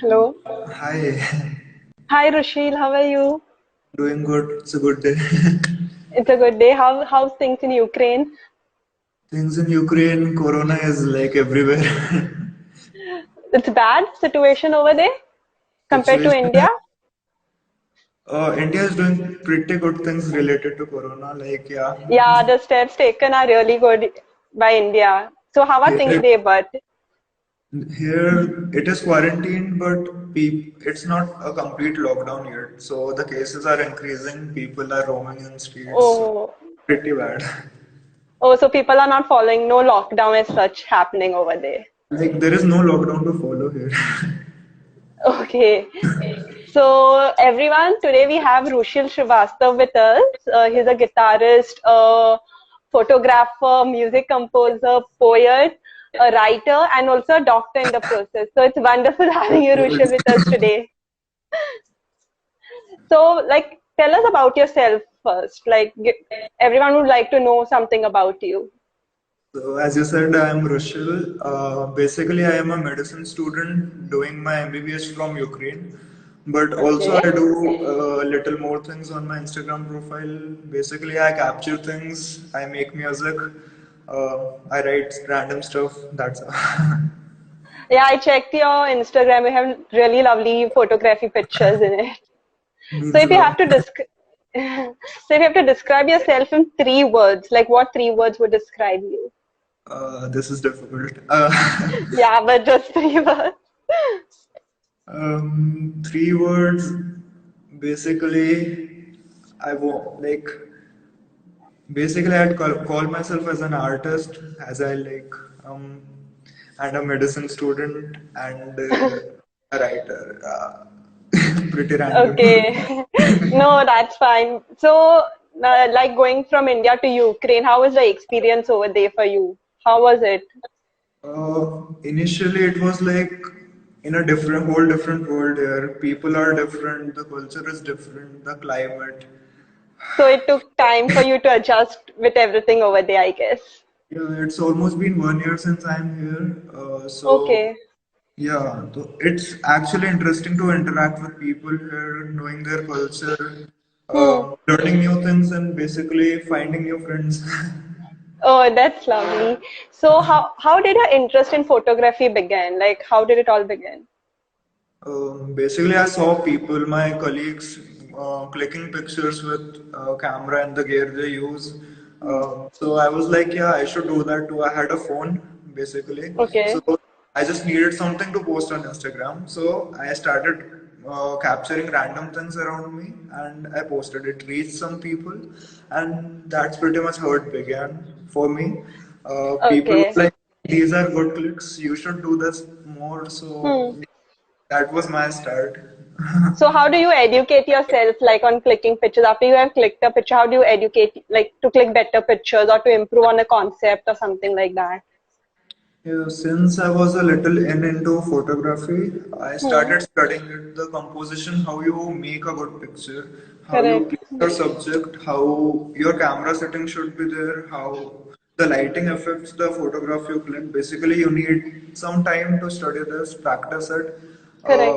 Hello. Hi, Hi, Rushil. How are you? doing good. It's a good day. It's a good day. How's things in Ukraine? Things in Ukraine, Corona is like everywhere. It's bad situation over there compared to Situation. India. India is doing pretty good things related to Corona. Like Yeah, the steps taken are really good by India. So how are here, things there? But here it is quarantined, but it's not a complete lockdown yet. So the cases are increasing. People are roaming in streets. So oh, pretty bad. so people are not following no lockdown as such happening over there. Like there is no lockdown to follow here. Okay. So everyone, today we have Rushil Srivastav with us. He's a guitarist, a photographer, music composer, poet, a writer, and also a doctor in the process. So it's wonderful having you, Rushil, with us today. So, tell us about yourself first. Everyone would like to know something about you. So, as you said, I am Rushil. Basically, I am a medicine student doing my MBBS from Ukraine. But also, Okay. I do little more things on my Instagram profile. Basically, I capture things, I make music, I write random stuff. That's all. Yeah, I checked your Instagram. You have really lovely photography pictures in it. So Means a if you lot. have to so if you have to describe yourself in three words, like what three words would describe you? This is difficult. Yeah, but just three words. Three words. Basically, I want like basically, I'd call myself as an artist, as I um, and a medicine student and a writer. Pretty random. Okay. No, that's fine. So, like going from India to Ukraine, how was the experience over there for you? How was it? Initially, it was like in a whole different world here. People are different, the culture is different, the climate. So it took time for you to adjust with everything over there, I guess. Yeah, it's almost been 1 year since I'm here. So Okay. yeah, so it's actually interesting to interact with people here, knowing their culture, Hmm. learning new things, and basically finding new friends. Oh, that's lovely. So how did your interest in photography begin? Like how did it all begin? Basically, I saw people, my colleagues, clicking pictures with camera and the gear they use. So I was like, yeah, I should do that too. I had a phone, basically. So Okay. I just needed something to post on Instagram. So I started capturing random things around me and I posted it. Reached some people, and that's pretty much how it began for me. People Okay. were like, these are good clicks, you should do this more. So Hmm. that was my start. So how do you educate yourself like on clicking pictures after you have clicked a picture? How do you educate like to click better pictures or to improve on a concept or something like that? Yeah, since I was a little into photography, I Hmm. started studying it, the composition, how you make a good picture, how you Correct. place your subject, how your camera setting should be there, how the lighting affects the photograph you click. Basically, you need some time to study this, practice it. Correct.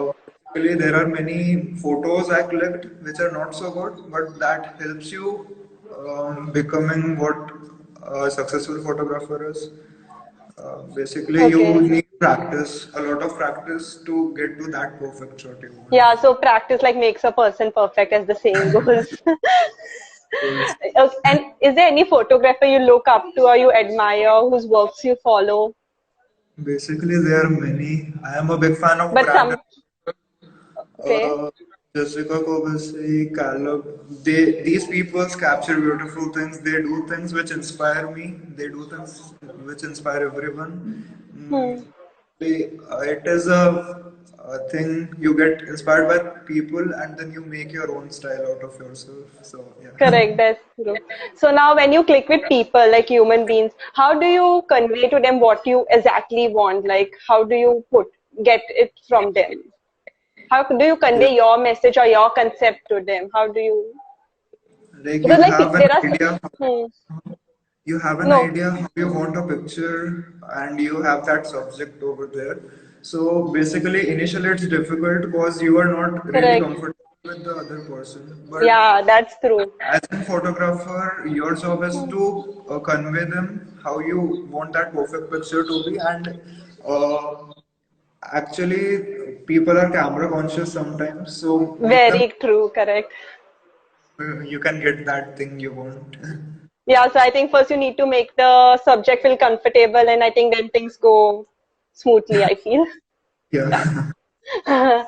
Basically, there are many photos I clicked which are not so good, but that helps you becoming what a successful photographer is. Basically, you Okay. need practice, a lot of practice to get to that perfect shot you want. Yeah, so practice like makes a person perfect as the saying goes. Yes. Okay, and is there any photographer you look up to or you admire whose works you follow? Basically, there are many. I am a big fan of But Brandon. some, okay, Uh, Jessica Kobesi, Caleb, these people capture beautiful things. They do things which inspire me. They do things which inspire everyone. hmm, It is a thing you get inspired by people, and then you make your own style out of yourself. So yeah. correct, that's true. So now when you click with people like human beings, how do you convey to them what you exactly want? Like how do you get it from them? How do you Yeah. convey your message or your concept to them? How do you, Like because you like have an there are, idea. hmm, You have an no, idea how you want a picture, and you have that subject over there. So basically, initially it's difficult because you are not really Correct. comfortable with the other person. But Yeah, that's true. as a photographer, your job is Hmm. to convey them how you want that perfect picture to be. And uh, actually, people are camera conscious sometimes, so Very true, correct. you can get that thing you want. Yeah, so I think first you need to make the subject feel comfortable, and I think then things go smoothly, I feel. Yeah. Yeah.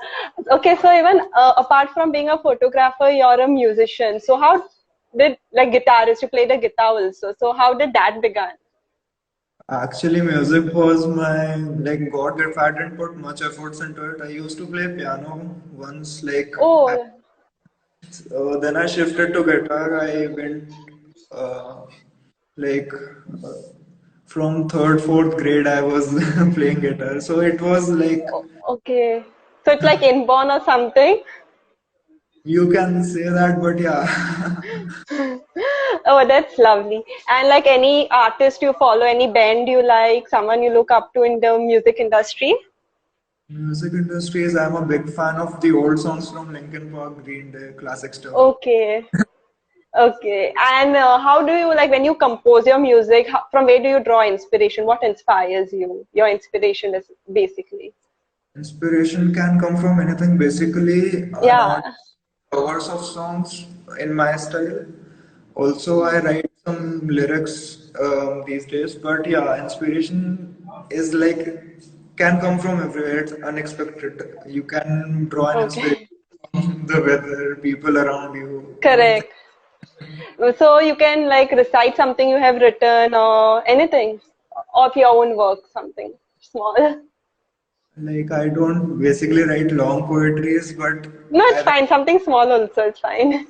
Okay, so even apart from being a photographer, you're a musician. So how did, like, guitarist, you play the guitar also. So how did that begin? Actually, music was my like God. If I didn't put much efforts into it, I used to play piano once. Oh, Then I shifted to guitar. I went uh, like uh, from third, fourth grade. I was playing guitar. So it was like okay. So it's like inborn or something. you can say that, but yeah. Oh, that's lovely. And like any artist you follow, any band you like, someone you look up to in the music industry? Music industries. I'm a big fan of the old songs from Linkin Park, Green Day, classic stuff. Okay. Okay. And how do you like when you compose your music? From where do you draw inspiration? What inspires you? Your inspiration is basically. Inspiration can come from anything, basically, Yeah. not covers of songs in my style. Also, I write some lyrics these days, but yeah, inspiration is like can come from everywhere. It's unexpected. You can draw an inspiration Okay. from the weather, people around you, anything. Correct. So you can like recite something you have written or anything of your own work, something small. Like I don't basically write long poetries, but No, it's I fine. Something small also, it's fine.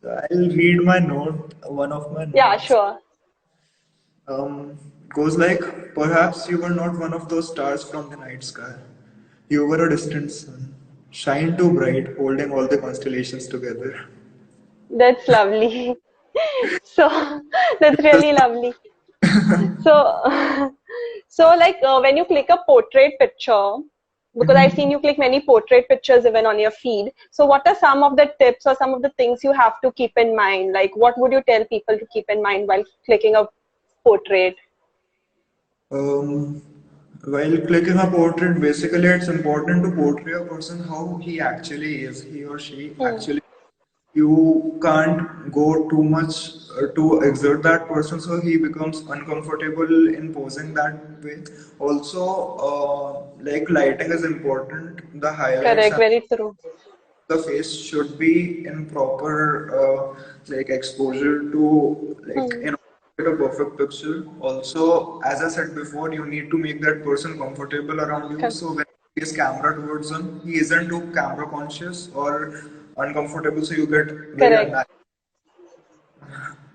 I'll read my note, one of my Yeah, notes. sure. Goes like, perhaps you were not one of those stars from the night sky. You were a distant sun, shine too bright, holding all the constellations together. That's lovely. So that's really lovely. So, so like when you click a portrait picture, because I've seen you click many portrait pictures even on your feed. So, what are some of the tips or some of the things you have to keep in mind? Like, what would you tell people to keep in mind while clicking a portrait? Um, while clicking a portrait, basically it's important to portray a person how he actually is, he or she Hmm. actually. You can't go too much to exert that person so he becomes uncomfortable in posing that way. Also, like lighting is important. The highlights Correct, and very true. the face should be in proper like exposure to like Hmm. in order to get a perfect picture. Also, as I said before, you need to make that person comfortable around you. Cor- So when he is camera towards him, he isn't too camera conscious or uncomfortable. So you get very Correct. unnatural.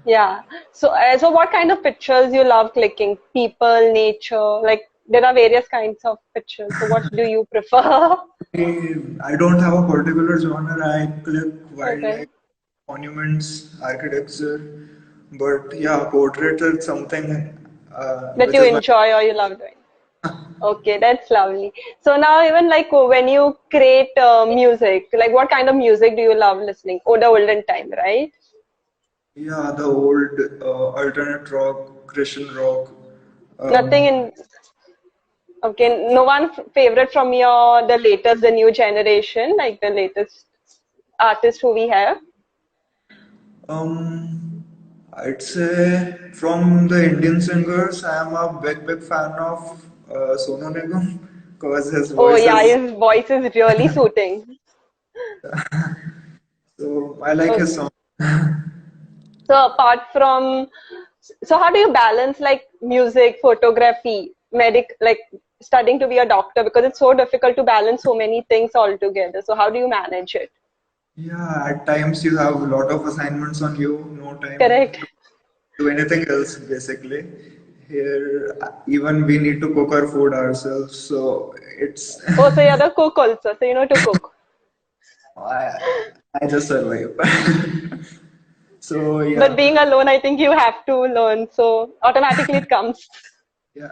Yeah. So, so what kind of pictures you love clicking? People, nature, like there are various kinds of pictures. So, what do you prefer? I don't have a particular genre. I click Okay. wildlife, monuments, architecture, but yeah, portrait is something That which you is my enjoy or you love doing. Okay, that's lovely. So now even like when you create music, like what kind of music do you love listening? Oh, the olden time, right? yeah the old alternate rock, Christian rock. Nothing Um, in, okay, no one favorite from your, the latest, the new generation, like the latest artist who we have? I'd say from the Indian singers, I am a big fan of Sonu Nigam because his Oh voice yeah, is his voice is really soothing. so I like his Okay. song. So apart from, so how do you balance like music, photography, like studying to be a doctor because it's so difficult to balance so many things all together. So how do you manage it? Yeah, at times you have a lot of assignments on you, no time Correct. to do anything else basically. Here, even we need to cook our food ourselves, so it's Oh, so you're the cook also. So you know to cook. I, I just survive. So But yeah, being alone, I think you have to learn. So automatically it comes. yeah.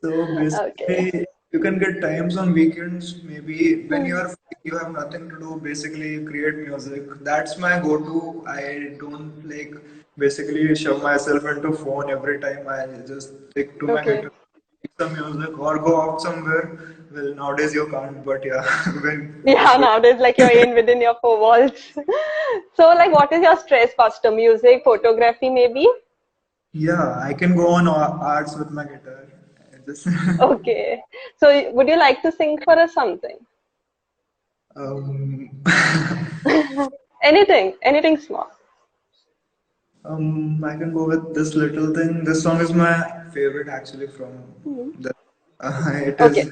So Okay. basically, you can get times on weekends. Maybe when Hmm. you have nothing to do, basically you create music. That's my go-to. I don't like basically shove myself into phone every time. I just stick to my Okay. guitar, make some music, or go out somewhere. Well, nowadays you can't, but yeah, when Yeah, nowadays, like you're in within your four walls. So, like, what is your stress buster? Music, photography, maybe? yeah, I can go on arts with my guitar. I just Okay. So, would you like to sing for us something? um, Anything small. I can go with this little thing. This song is my favorite actually from Hmm. the. It is Okay.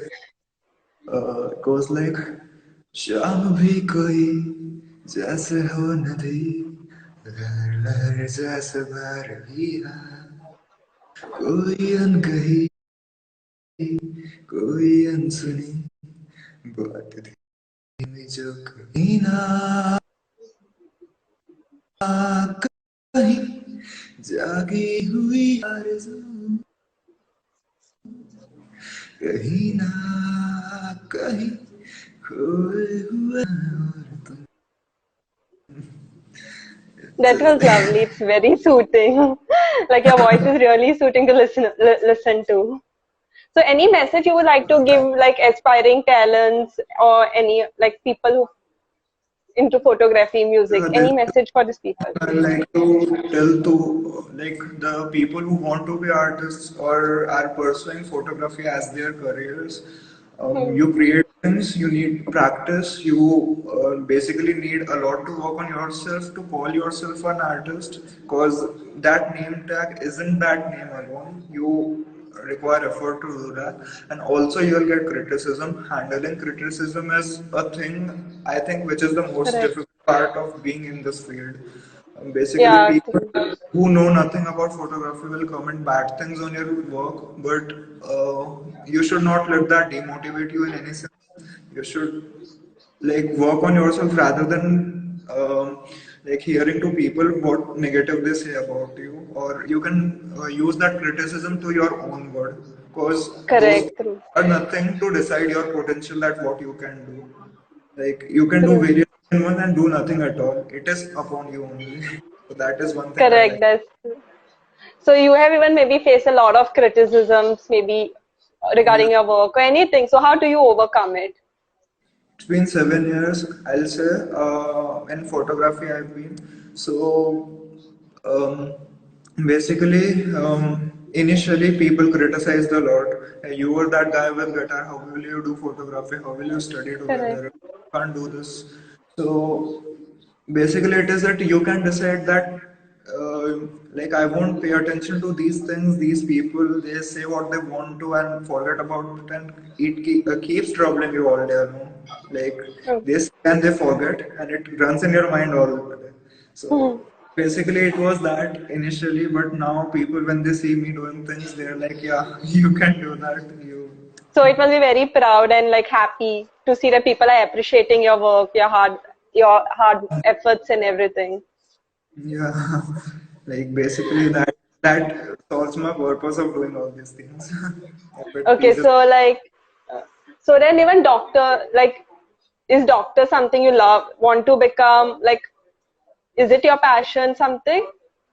goes like शाम भी कोई जैसे हो नदी लहर लहर जैसे बह रही है कोई अनकही कोई अनसुनी बात धीमी जो कहीं ना कहीं जागी हुई आरज़ू कहीं ना कहीं खोए हुए और तुम That was lovely. It's very soothing. Like your voice is really soothing to listen to. So, any message you would like to give, like aspiring talents or any like people who into photography, music? this Any message for these people? I like to tell to like the people who want to be artists or are pursuing photography as their careers. Hmm. You create things, you need practice, you basically need a lot to work on yourself to call yourself an artist because that name tag isn't that name alone. You require effort to do that, and also you'll get criticism. Handling criticism is a thing I think which is the most Correct. difficult part of being in this field. Basically, Yeah. people True. who know nothing about photography will comment bad things on your work, but you should not let that demotivate you in any sense. You should like work on yourself rather than like hearing to people what negative they say about you, or you can use that criticism to your own word, because those Correct. True. are nothing to decide your potential that what you can do. Like you can do True. various in one and do nothing at all. It is upon you only. So that is one thing I Correct. like. That's so you have even maybe faced a lot of criticisms, maybe Yeah. regarding your work or anything. So how do you overcome it? It's been 7 years, I'll say, in photography I've been. So, basically, initially people criticized a lot. Hey, you were that guy with guitar, how will you do photography? How will you study Correct. together? Can't do this. So, basically, it is that you can decide that uh, like I won't pay attention to these things. These people they say what they want to and forget about it, and keeps troubling you all day long. Like True. this and they forget, and it runs in your mind all the day. Hmm. So basically, it was that initially, but now people when they see me doing things, they're like, "Yeah, you can do that. You So it must be very proud and like happy to see that people are appreciating your work, your hard efforts and everything. Yeah, like basically that solves my purpose of doing all these things. If it Okay, pleases. so like, uh, so then even doctor, like, is doctor something you love, want to become? Like, is it your passion, something?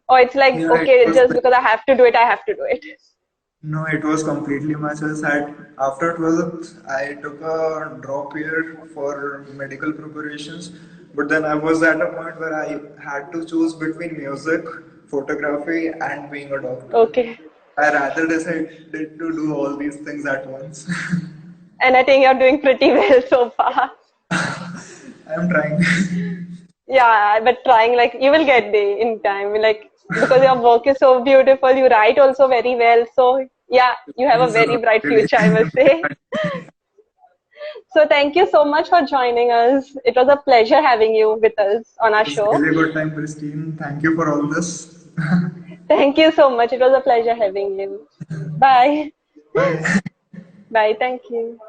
Or it's like, Yeah, it okay, was just like, because I have to do it, I have to do it. no, it was completely my choice. After 12th, I took a drop year for medical preparations, but then I was at a point where I had to choose between music, photography, and being a doctor. Okay. I rather decided to do all these things at once. And I think you're doing pretty well so far. I'm trying. Yeah, but trying like you will get there in time. Like because your work is so beautiful, you write also very well. So yeah, you have a Thanks a very lot, bright really. future, I must say. So thank you so much for joining us. It was a pleasure having you with us on our It's show. really good time, Christine. Thank you for all this. Thank you so much. It was a pleasure having you. Bye. Bye. Bye. Thank you.